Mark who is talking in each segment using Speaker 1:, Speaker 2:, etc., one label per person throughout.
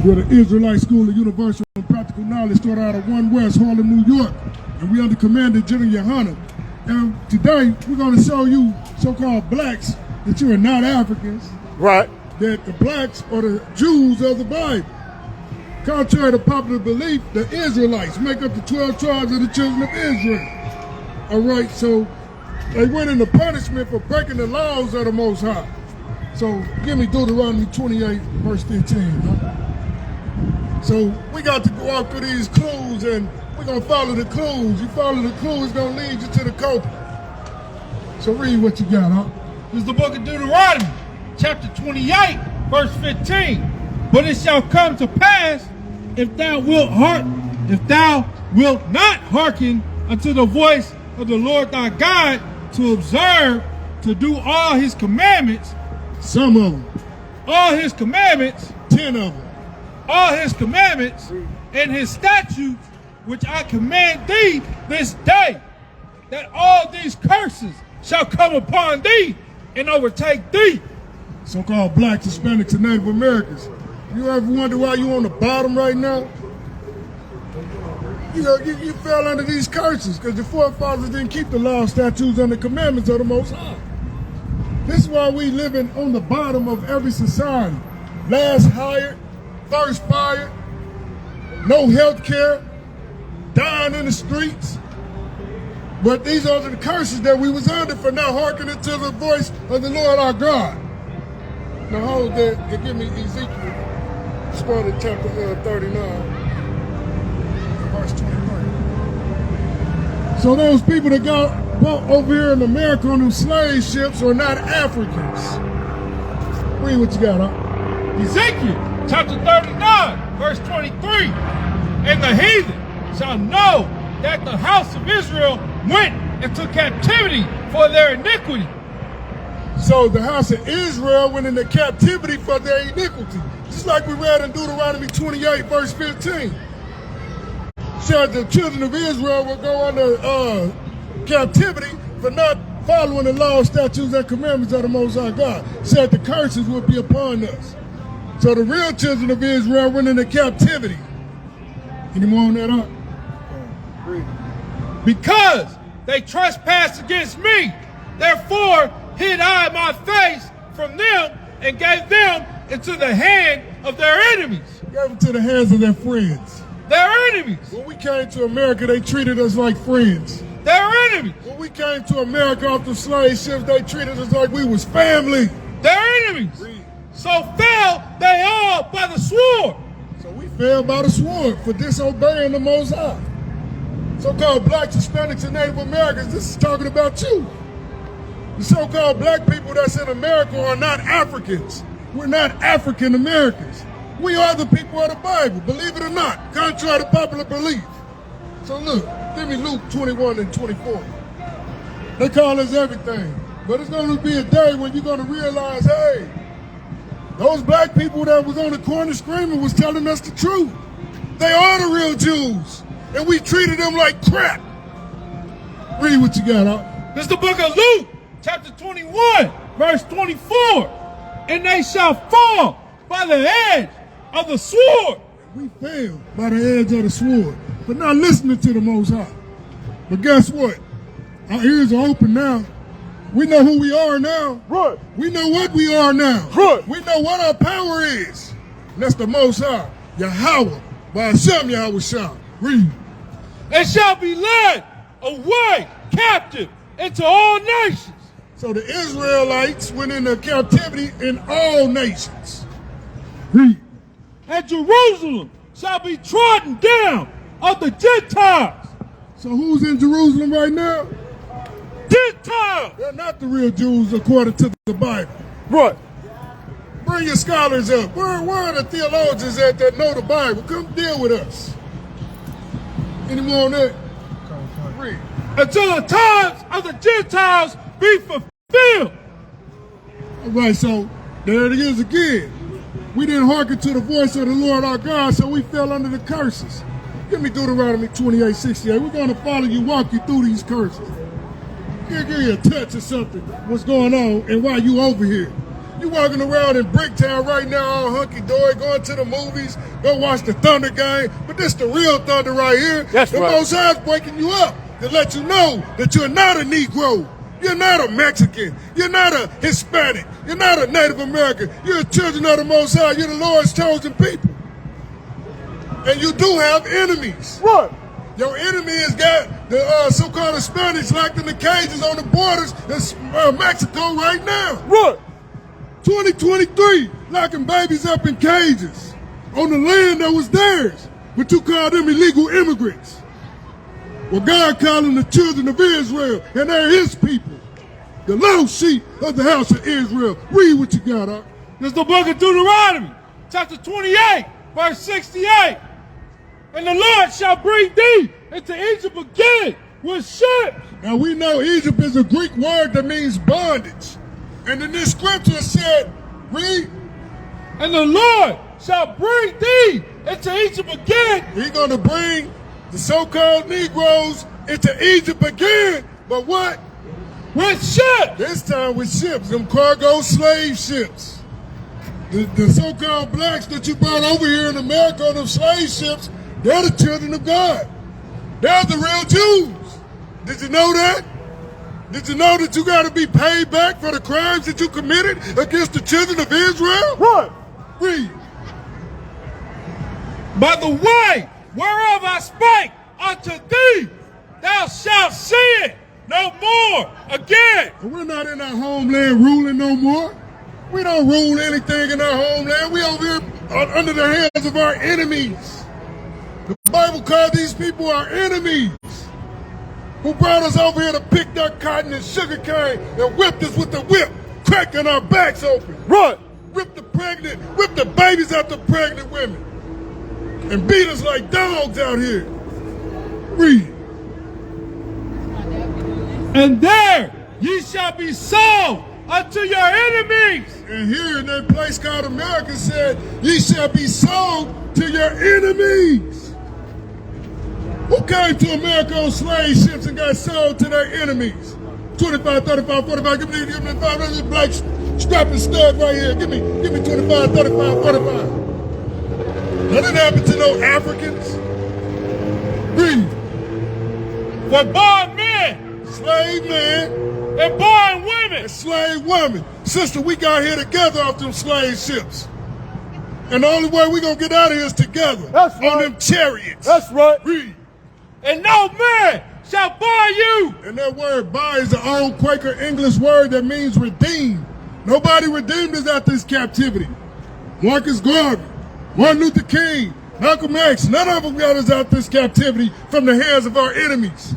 Speaker 1: We're the Israelite School of Universal and Practical Knowledge, started out of 1 West Harlem, New York. And we under command of GEN.YAHANNA. And today, we're going to show you so-called blacks that you are not Africans.
Speaker 2: Right.
Speaker 1: That the blacks are the Jews of the Bible. Contrary to popular belief, the Israelites make up the 12 tribes of the children of Israel. All right, so they went into punishment for breaking the laws of the Most High. So give me Deuteronomy 28, verse 15. Huh? So we got to walk through these clues, and we're going to follow the clues. You follow the clues, it's going to lead you to the culprit. So read what you got, huh?
Speaker 3: This is the book of Deuteronomy, chapter 28, verse 15. But it shall come to pass, if thou wilt not hearken unto the voice of the Lord thy God, to observe, to do all his commandments,
Speaker 1: some of them,
Speaker 3: all his commandments,
Speaker 1: 10 of them,
Speaker 3: all his commandments and his statutes, which I command thee this day, that all these curses shall come upon thee and overtake thee.
Speaker 1: So-called blacks, Hispanics, and Native Americans. You ever wonder why you on the bottom right now? You know, you fell under these curses because your forefathers didn't keep the law, statutes, and the commandments of the Most High. This is why we living on the bottom of every society. Last hired, first fired, no health care, dying in the streets. But these are the curses that we was under for not hearkening to the voice of the Lord our God. Now hold that and give me Ezekiel, started chapter 39, verse 23. So those people that got bought over here in America on them slave ships are not Africans. Read what you got, huh?
Speaker 3: Ezekiel chapter 39, verse 23. And the heathen shall know that the house of Israel went into captivity for their iniquity.
Speaker 1: So the house of Israel went into captivity for their iniquity. Just like we read in Deuteronomy 28, verse 15. Said the children of Israel will go under captivity for not following the law, statutes, and commandments of the Most High God. Said the curses would be upon us. So the real children of Israel went into captivity. Any more on that up?
Speaker 3: Because they trespassed against me, therefore hid I my face from them and gave them into the hand of their enemies.
Speaker 1: Gave them to the hands of their friends.
Speaker 3: Their enemies.
Speaker 1: When we came to America, they treated us like friends.
Speaker 3: Their enemies.
Speaker 1: When we came to America off the slave ships, they treated us like we was family.
Speaker 3: Their enemies. So fell they all by the sword.
Speaker 1: So we fell by the sword for disobeying the Most High. So-called blacks, Hispanics, and Native Americans, this is talking about you. The so-called black people that's in America are not Africans. We're not African Americans. We are the people of the Bible, believe it or not, contrary to popular belief. So look, give me Luke 21 and 24. They call us everything, but it's going to be a day when you're going to realize, hey, those black people that was on the corner screaming was telling us the truth. They are the real Jews, and we treated them like crap. Read what you got, huh?
Speaker 3: This is the book of Luke, chapter 21, verse 24. And they shall fall by the edge of the sword.
Speaker 1: We fell by the edge of the sword for not listening to the Most High. But guess what? Our ears are open now. We know who we are now.
Speaker 2: Right.
Speaker 1: We know what we are now.
Speaker 2: Right.
Speaker 1: We know what our power is. And that's the Most High, Yahweh, by I.S.U.P.K, Yahweh. Read.
Speaker 3: And shall be led away captive into all nations.
Speaker 1: So the Israelites went into captivity in all nations. Read.
Speaker 3: And Jerusalem shall be trodden down of the Gentiles.
Speaker 1: So who's in Jerusalem right now?
Speaker 3: Gentiles.
Speaker 1: They're not the real Jews according to the Bible.
Speaker 2: Right.
Speaker 1: Bring your scholars up. Where are the theologians at that know the Bible? Come deal with us. Any more on that? Read.
Speaker 3: Until the times of the Gentiles be fulfilled.
Speaker 1: All right, so there it is again. We didn't hearken to the voice of the Lord our God, so we fell under the curses. Give me Deuteronomy 28:68. We're going to follow you, walk you through these curses. Give you a touch or something, what's going on and why you over here. You walking around in Bricktown right now, all hunky-dory, going to the movies, go watch the Thunder game, but this the real Thunder right here.
Speaker 2: That's
Speaker 1: the
Speaker 2: right.
Speaker 1: Most High's breaking you up to let you know that you're not a Negro. You're not a Mexican. You're not a Hispanic. You're not a Native American. You're a children of the Most High. You're the Lord's chosen people. And you do have enemies.
Speaker 2: What?
Speaker 1: Your enemy has got the so-called Hispanics locked in the cages on the borders in Mexico right now.
Speaker 2: What?
Speaker 1: 2023, locking babies up in cages on the land that was theirs, but you call them illegal immigrants. Well, God calling the children of Israel, and they're his people, the lost sheep of the house of Israel. Read what you got, huh?
Speaker 3: This is the book of Deuteronomy, chapter 28, verse 68. And the Lord shall bring thee into Egypt again with ships.
Speaker 1: Now we know Egypt is a Greek word that means bondage. And in this scripture said, read.
Speaker 3: And the Lord shall bring thee into Egypt again.
Speaker 1: He's going to bring the so-called Negroes into Egypt again. But what?
Speaker 3: With ships.
Speaker 1: This time with ships, them cargo slave ships. The so-called blacks that you brought over here in America on them slave ships, they're the children of God. They're the real Jews. Did you know that? Did you know that you got to be paid back for the crimes that you committed against the children of Israel?
Speaker 2: What?
Speaker 1: Read.
Speaker 3: By the way whereof I spake unto thee, thou shalt see it no more again.
Speaker 1: We're not in our homeland ruling no more. We don't rule anything in our homeland. We over here under the hands of our enemies. The Bible called these people our enemies, who brought us over here to pick that cotton and sugar cane and whipped us with the whip, cracking our backs open.
Speaker 2: What?
Speaker 1: Whipped the babies out the pregnant women, and beat us like dogs out here. Read.
Speaker 3: And there ye shall be sold unto your enemies.
Speaker 1: And here in that place called America said, ye shall be sold to your enemies. Who came to America on slave ships and got sold to their enemies? 25, 35, 45, give me 5, this black strapping stud right here. Give me 25, 35, 45. That didn't happen to no Africans. Read.
Speaker 3: For born men,
Speaker 1: Slave man
Speaker 3: and born women.
Speaker 1: and slave woman. Sister, we got here together off them slave ships. And the only way we gonna get out of here is together.
Speaker 2: That's
Speaker 1: On
Speaker 2: right.
Speaker 1: them chariots.
Speaker 2: That's right.
Speaker 1: Read.
Speaker 3: And no man shall buy you.
Speaker 1: And that word buy is an old Quaker English word that means redeem. Nobody redeemed us out this captivity. Marcus Garvey, Martin Luther King, Malcolm X, none of them got us out this captivity from the hands of our enemies.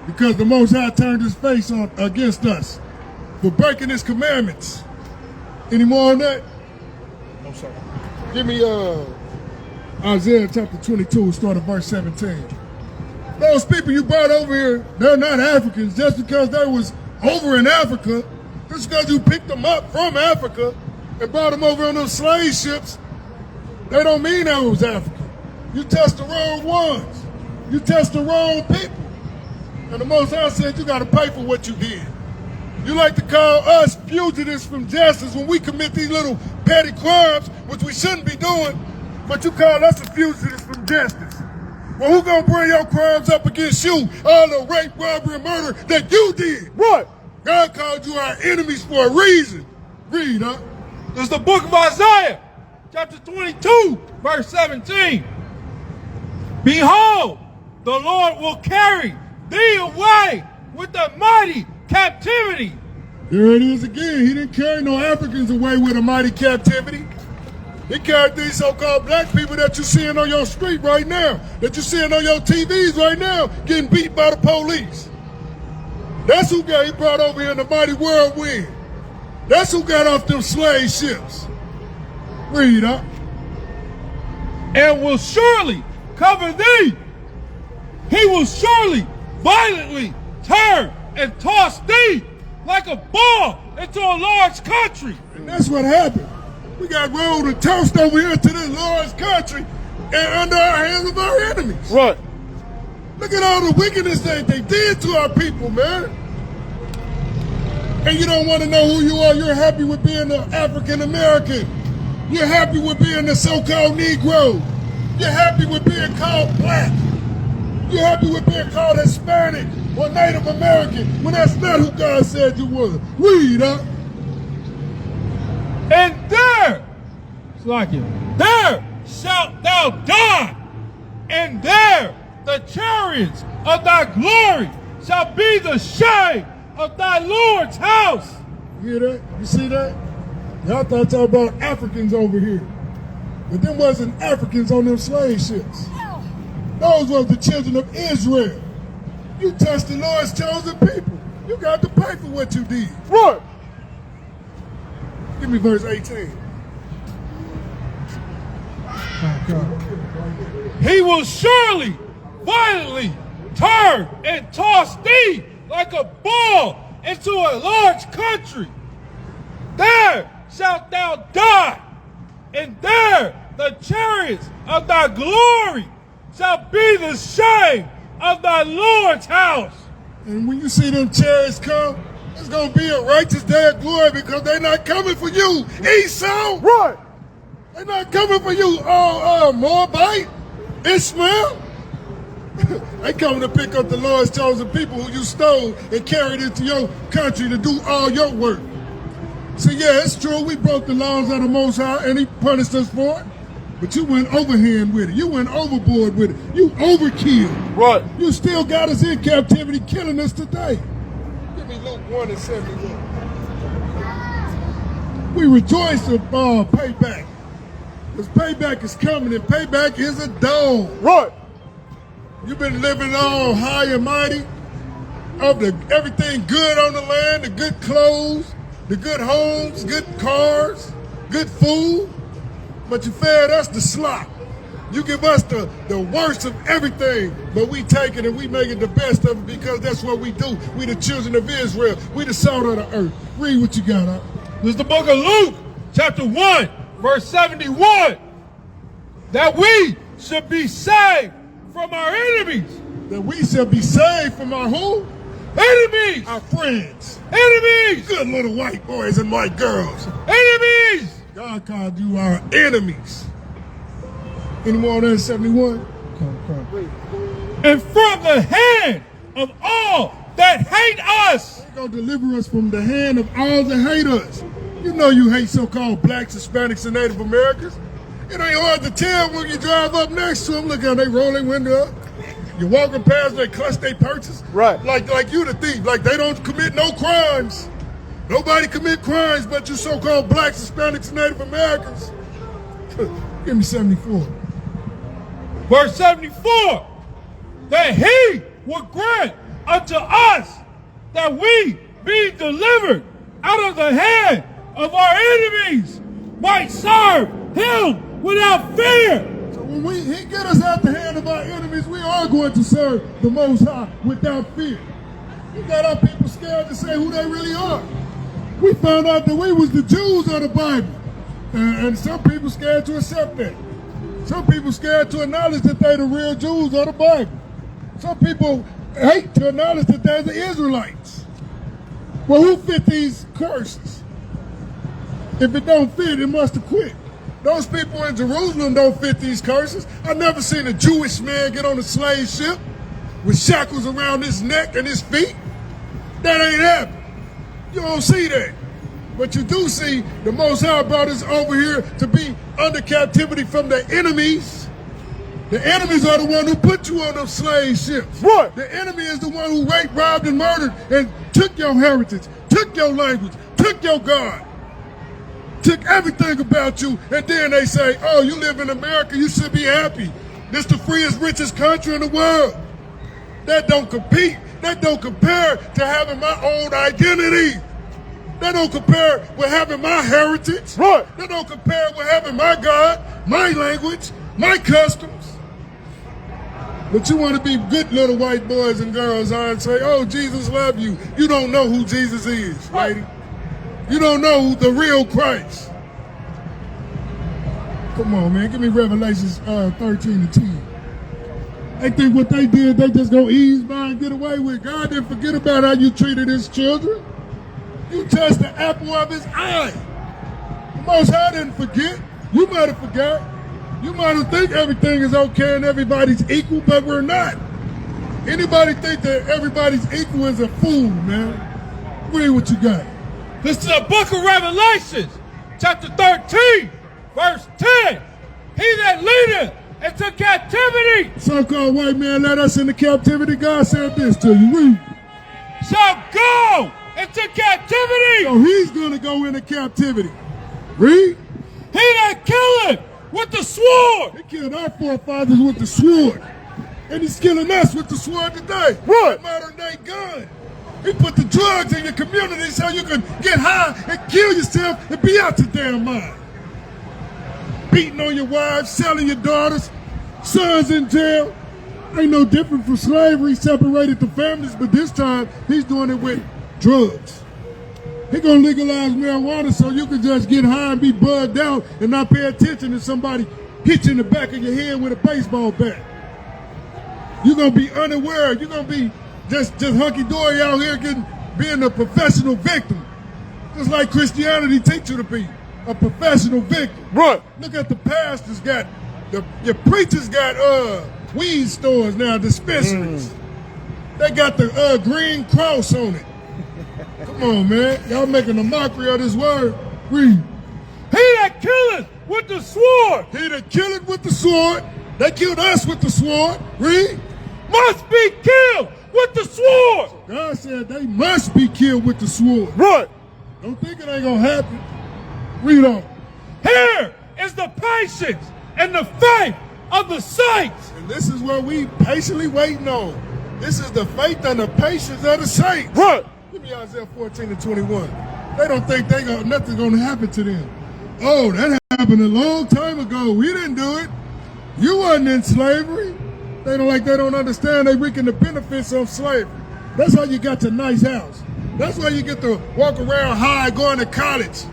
Speaker 1: Because the Most High turned his face on against us for breaking his commandments. Any more on that?
Speaker 3: No, sir.
Speaker 1: Give me Isaiah chapter 22, start at verse 17. Those people you brought over here, they're not Africans just because they was over in Africa. Just because you picked them up from Africa and brought them over on those slave ships, they don't mean that was African. You touched the wrong ones. You touched the wrong people. And the Most High said you got to pay for what you did. You like to call us fugitives from justice when we commit these little petty crimes, which we shouldn't be doing, but you call us the fugitives from justice. Well, who gonna bring your crimes up against you? All the rape, robbery, and murder that you did.
Speaker 2: What?
Speaker 1: God called you our enemies for a reason. Read, huh?
Speaker 3: This is the book of Isaiah, chapter 22, verse 17. Behold, the Lord will carry thee away with a mighty captivity.
Speaker 1: There it is again. He didn't carry no Africans away with a mighty captivity. He carried these so-called black people that you're seeing on your street right now, that you're seeing on your TVs right now, getting beat by the police. That's who he brought over here in the mighty whirlwind. That's who got off them slave ships. Read, huh?
Speaker 3: And will surely cover thee. He will surely violently turn and toss thee like a ball into a large country.
Speaker 1: And that's what happened. We got rolled and tossed over here to this large country and under our hands of our enemies.
Speaker 2: Right.
Speaker 1: Look at all the wickedness that they did to our people, man. And you don't want to know who you are. You're happy with being an African American. You're happy with being the so-called Negro. You're happy with being called black. You're happy with being called Hispanic or Native American when that's not who God said you were. Read, huh?
Speaker 3: And there, it's like it, there shalt thou die, and there the chariots of thy glory shall be the shame of thy Lord's house.
Speaker 1: You hear that? You see that? Y'all thought y'all about Africans over here. But them wasn't Africans on them slave ships. Those was the children of Israel. You touched the Lord's chosen people. You got to pay for what you did.
Speaker 3: Right.
Speaker 1: Give me verse 18.
Speaker 3: He will surely violently turn and toss thee like a ball into a large country. There shalt thou die, and there the chariots of thy glory shall be the shame of thy Lord's house.
Speaker 1: And when you see them chariots come, it's going to be a righteous day of glory because they're not coming for you, Esau.
Speaker 3: Right.
Speaker 1: They're not coming for you, Moabite, Ishmael. They coming to pick up the Lord's chosen people who you stole and carried into your country to do all your work. So yeah, it's true, we broke the laws of the Most High and he punished us for it. But you went overhand with it. You went overboard with it. You overkilled.
Speaker 3: Right.
Speaker 1: You still got us in captivity, killing us today. Give me Luke 1 and 71. We rejoice of payback. Because payback is coming and payback is a dog.
Speaker 3: Right.
Speaker 1: You've been living all high and mighty of everything good on the land, the good clothes, the good homes, good cars, good food. But you fed us the slop. You give us the worst of everything, but we take it and we make it the best of it because that's what we do. We the children of Israel. We the salt of the earth. Read what you got, huh?
Speaker 3: This is the book of Luke, chapter 1, verse 71. That we should be saved from our enemies.
Speaker 1: That we shall be saved from our who?
Speaker 3: Enemies.
Speaker 1: Our friends.
Speaker 3: Enemies.
Speaker 1: Good little white boys and white girls.
Speaker 3: Enemies.
Speaker 1: God called you our enemies. Any more than 71?
Speaker 3: And from the hand of all that hate us.
Speaker 1: He's going to deliver us from the hand of all that hate us. You know you hate so-called blacks, Hispanics, and Native Americans. It ain't hard to tell when you drive up next to them. Look how they roll their window up. You're walking past, they clutch their purses.
Speaker 3: Right.
Speaker 1: Like you the thief. Like they don't commit no crimes. Nobody commit crimes but you so-called blacks, Hispanics, and Native Americans. Give me 74.
Speaker 3: Verse 74. That he will grant unto us that we be delivered out of the hand of our enemies, might serve him without fear.
Speaker 1: So when he get us out the hand of our enemies, we are going to serve the Most High without fear. You got our people scared to say who they really are. We found out that we was the Jews of the Bible. And some people scared to accept that. Some people scared to acknowledge that they the real Jews of the Bible. Some people hate to acknowledge that they're the Israelites. Well, who fit these curses? If it don't fit, it must have quit. Those people in Jerusalem don't fit these curses. I've never seen a Jewish man get on a slave ship with shackles around his neck and his feet. That ain't happening. You don't see that. But you do see the Most High brought us over here to be under captivity from the enemies. The enemies are the one who put you on those slave ships.
Speaker 3: Right.
Speaker 1: The enemy is the one who raped, robbed, and murdered and took your heritage, took your language, took your God, took everything about you, and then they say, oh, you live in America, you should be happy. This the freest, richest country in the world. That don't compete. That don't compare to having my own identity. That don't compare with having my heritage.
Speaker 3: Right.
Speaker 1: That don't compare with having my God, my language, my customs. But you want to be good little white boys and girls and say, oh, Jesus love you. You don't know who Jesus is, lady. You don't know who the real Christ. Come on, man. Give me Revelations 13 and 10. They think what they did, they just go ease by and get away with. God didn't forget about how you treated his children. You touched the apple of his eye. The Most High didn't forget. You might have forgot. You might have think everything is okay and everybody's equal, but we're not. Anybody think that everybody's equal is a fool, man. Read what you got.
Speaker 3: This is the book of Revelations, chapter 13, verse 10. He that leadeth into captivity
Speaker 1: So-called white man led us into captivity. God said this to you. Read.
Speaker 3: shall go into captivity.
Speaker 1: So he's going to go into captivity. Read.
Speaker 3: He that killeth with the sword.
Speaker 1: He killed our forefathers with the sword. And he's killing us with the sword today.
Speaker 3: What?
Speaker 1: Modern day gun. He put the drugs in your community so you can get high and kill yourself and be out your damn mind. Beating on your wives, selling your daughters, sons in jail. Ain't no different from slavery, separated the families, but this time he's doing it with drugs. He gonna legalize marijuana so you can just get high and be bugged out and not pay attention to somebody hit you in the back of your head with a baseball bat. You're gonna be unaware. You're gonna be just hunky-dory out here being a professional victim. Just like Christianity teach you to be, a professional victim.
Speaker 3: Right.
Speaker 1: Look at the pastors your preachers got weed stores now, dispensaries. They got the green cross on it. Come on, man. Y'all making a mockery of this word. Read.
Speaker 3: He that killeth with the sword.
Speaker 1: He that killeth with the sword. They killed us with the sword. Read.
Speaker 3: Must be killed with the sword.
Speaker 1: God said they must be killed with the sword.
Speaker 3: Right.
Speaker 1: Don't think it ain't gonna happen. Read on.
Speaker 3: Here is the patience and the faith of the saints.
Speaker 1: And this is what we patiently waiting on. This is the faith and the patience of the saints.
Speaker 3: Right.
Speaker 1: Give me Isaiah 14 and 21. They don't think nothing's gonna happen to them. Oh, that happened a long time ago. We didn't do it. You wasn't in slavery. They don't understand they reaping the benefits of slavery. That's how you got your nice house. That's why you get to walk around high going to college.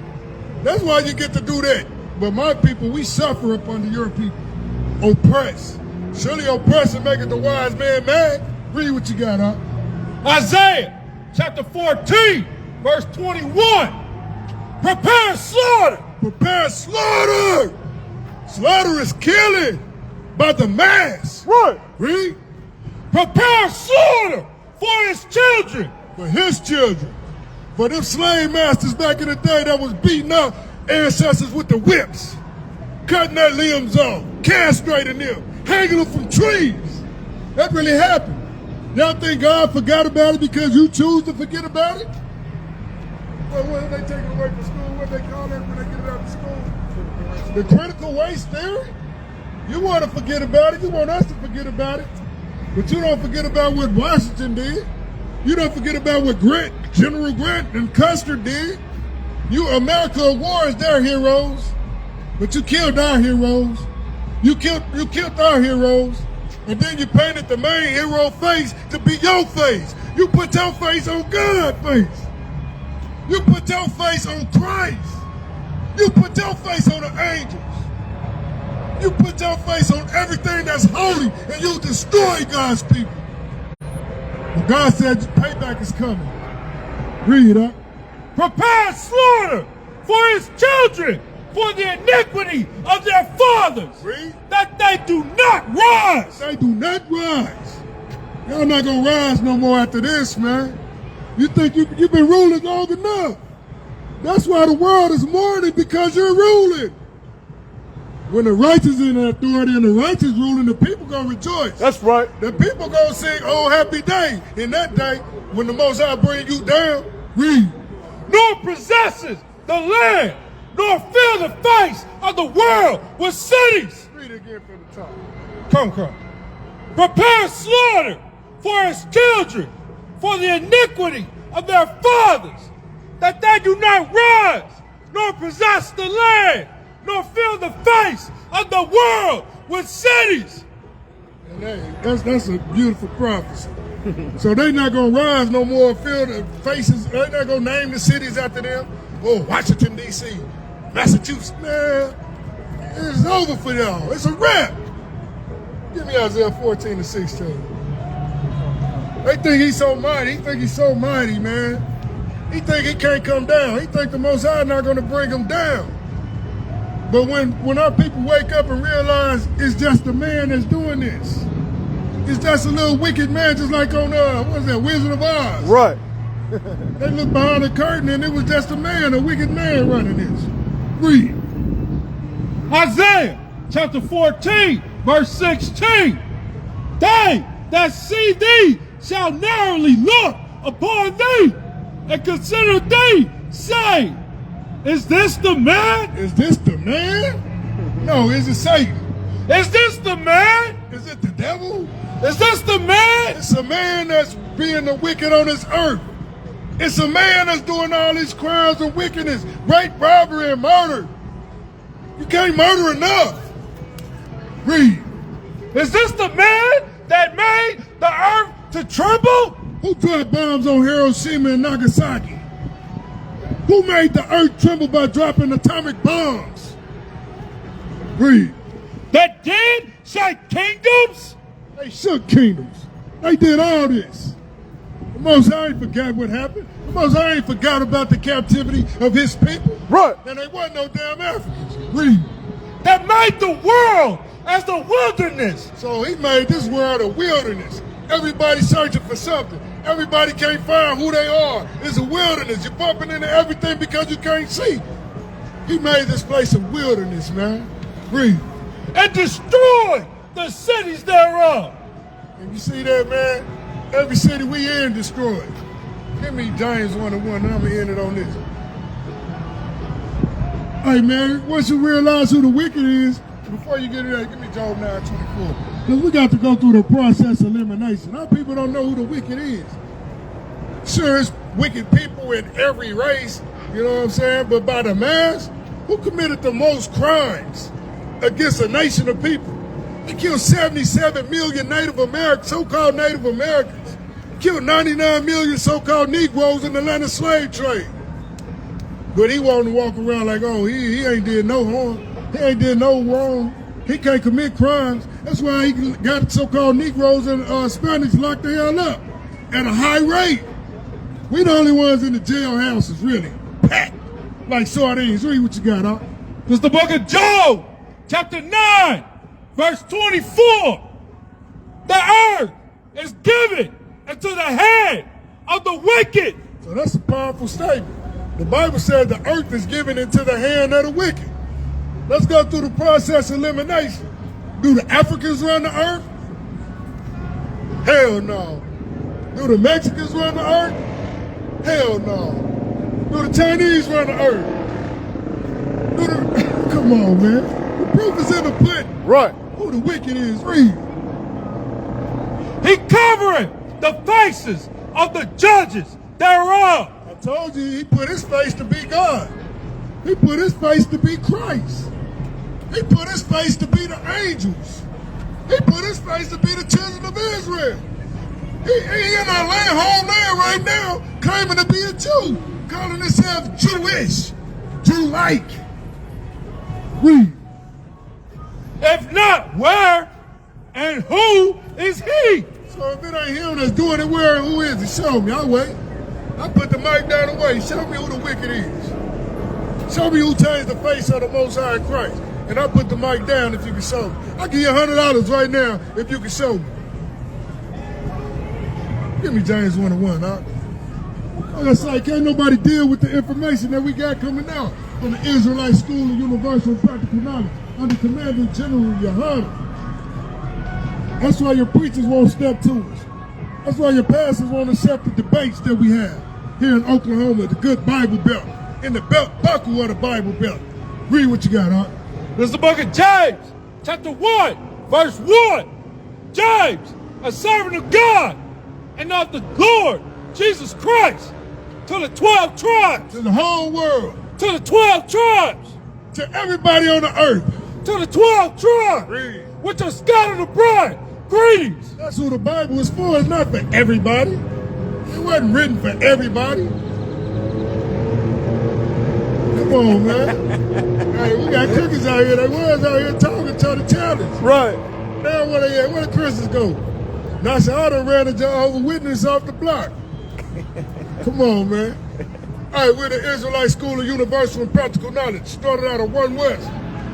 Speaker 1: That's why you get to do that. But my people, we suffer up under your people. Oppressed. Surely oppression maketh the wise man mad. Read what you got, huh?
Speaker 3: Isaiah chapter 14, verse 21. Prepare slaughter.
Speaker 1: Prepare slaughter. Slaughter is killing by the mass.
Speaker 3: Right.
Speaker 1: Read.
Speaker 3: Prepare slaughter for his children.
Speaker 1: For his children. For them slave masters back in the day that was beating up ancestors with the whips, cutting their limbs off, castrating them, hanging them from trees. That really happened. Y'all think God forgot about it because you choose to forget about it? Well, when they take it away from school, what they call it when they get it out of school? The critical waste theory? You want to forget about it. You want us to forget about it. But you don't forget about what Washington did. You don't forget about what General Grant and Custer did. America awards their heroes, but you killed our heroes. You killed our heroes, and then you painted the main hero face to be your face. You put your face on God's face. You put your face on Christ. You put your face on the angels. You put your face on everything that's holy, and you destroy God's people. But God said payback is coming. Read up.
Speaker 3: Prepare slaughter for his children, for the iniquity of their fathers.
Speaker 1: Read.
Speaker 3: That they do not rise.
Speaker 1: They do not rise. Y'all not gonna rise no more after this, man. You think you've been ruling long enough. That's why the world is mourning, because you're ruling. When the righteous in authority and the righteous ruling, the people gonna rejoice.
Speaker 3: That's right.
Speaker 1: The people gonna sing, oh, happy day. In that day, when the Most High bring you down, read.
Speaker 3: Nor possesses the land, nor fill the face of the world with cities.
Speaker 1: Read it again from the top.
Speaker 3: Come. Prepare slaughter for his children, for the iniquity of their fathers, that they do not rise, nor possess the land, nor fill the face of the world with cities.
Speaker 1: And that's a beautiful prophecy. So they not gonna rise no more, fill the faces. They not gonna name the cities after them. Oh, Washington D.C., Massachusetts. Man, it's over for y'all. It's a wrap. Give me Isaiah 14 and 16. They think he's so mighty. He think he's so mighty, man. He think he can't come down. He think the Most High not going to bring him down. But when our people wake up and realize it's just a man that's doing this, it's just a little wicked man, just like on what's that, Wizard of Oz.
Speaker 2: Right.
Speaker 1: They looked behind the curtain and it was just a man, a wicked man running this. Read.
Speaker 3: Isaiah chapter 14, verse 16. They that see thee shall narrowly look upon thee and consider thee, say, is this the man?
Speaker 1: Is this the man? No, is it Satan?
Speaker 3: Is this the man?
Speaker 1: Is it the devil?
Speaker 3: Is this the man?
Speaker 1: It's a man that's being the wicked on this earth. It's a man that's doing all these crimes of wickedness, rape, robbery, and murder. You can't murder enough. Read.
Speaker 3: Is this the man that made the earth to tremble?
Speaker 1: Who dropped bombs on Hiroshima and Nagasaki? Who made the earth tremble by dropping atomic bombs? Read.
Speaker 3: That did shake kingdoms?
Speaker 1: They shook kingdoms. They did all this. The Most High ain't forgot what happened. The Most High ain't forgot about the captivity of his people.
Speaker 2: Right.
Speaker 1: And they wasn't no damn Africans. Read.
Speaker 3: That made the world as the wilderness.
Speaker 1: So he made this world a wilderness. Everybody searching for something. Everybody can't find who they are. It's a wilderness. You're bumping into everything because you can't see. He made this place a wilderness, man. Read.
Speaker 3: And destroyed the cities thereof.
Speaker 1: And you see that, man? Every city we in destroyed. Give me James 1:1 and I'm going to end it on this. Hey, man, once you realize who the wicked is, before you get in there, give me Job 9:24. Because we got to go through the process of elimination. Our people don't know who the wicked is. Sure, it's wicked people in every race, you know what I'm saying? But by the mass, who committed the most crimes against a nation of people? They killed 77 million Native Americans, so-called Native Americans. Killed 99 million so-called Negroes in the Atlanta slave trade. But he wanted to walk around like, oh, he ain't did no harm. He ain't did no wrong. He can't commit crimes. That's why he got so-called Negroes and Spanish locked the hell up at a high rate. We the only ones in the jailhouses, really. Packed like sardines. Read what you got, huh?
Speaker 3: This is the book of Job, chapter 9, verse 24. The earth is given into the hand of the wicked.
Speaker 1: So that's a powerful statement. The Bible says the earth is given into the hand of the wicked. Let's go through the process of elimination. Do the Africans run the earth? Hell no. Do the Mexicans run the earth? Hell no. Do the Chinese run the earth? Come on, man. The proof is in the pudding.
Speaker 2: Right.
Speaker 1: Who the wicked is, read.
Speaker 3: He covereth the faces of the judges thereof.
Speaker 1: I told you he put his face to be God. He put his face to be Christ. He put his face to be the angels. He put his face to be the children of Israel. He in our land, whole land right now, claiming to be a Jew, calling himself Jewish, Jew-like. Read.
Speaker 3: If not, where and who is he?
Speaker 1: So if it ain't him that's doing it, where and who is it? Show me. I'll wait. I put the mic down away. Show me who the wicked is. Show me who changed the face of the Most High Christ. And I'll put the mic down if you can show me. I'll give you $100 right now if you can show me. Give me James 1:1, huh? Like I say, can't nobody deal with the information that we got coming out from the Israelite School of Universal and Practical Knowledge under Commander General Yahanna. That's why your preachers won't step to us. That's why your pastors won't accept the debates that we have here in Oklahoma, the good Bible Belt, in the belt buckle of the Bible Belt. Read what you got, huh?
Speaker 3: This is the book of James, chapter 1, verse 1. James, a servant of God and of the Lord Jesus Christ, to the 12 tribes.
Speaker 1: To the whole world.
Speaker 3: To the 12 tribes.
Speaker 1: To everybody on the earth.
Speaker 3: To the 12 tribes.
Speaker 1: Read.
Speaker 3: Which are scattered abroad. Greetings.
Speaker 1: That's who the Bible is for. It's not for everybody. It wasn't written for everybody. Come on, man. Hey, we got cookies out here. They was out here talking to the challenge.
Speaker 2: Right.
Speaker 1: Now where they at? Where the Christians go? Now, so I done ran a Jehovah's Witness off the block. Come on, man. All right, we're the Israelite School of Universal and Practical Knowledge. Started out of 1 West,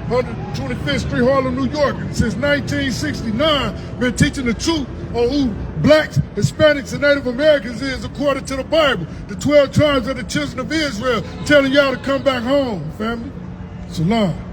Speaker 1: 125th Street, Harlem, New York. And since 1969, been teaching the truth on who blacks, Hispanics, and Native Americans is according to the Bible. The 12 tribes of the children of Israel, telling y'all to come back home, family. Salam.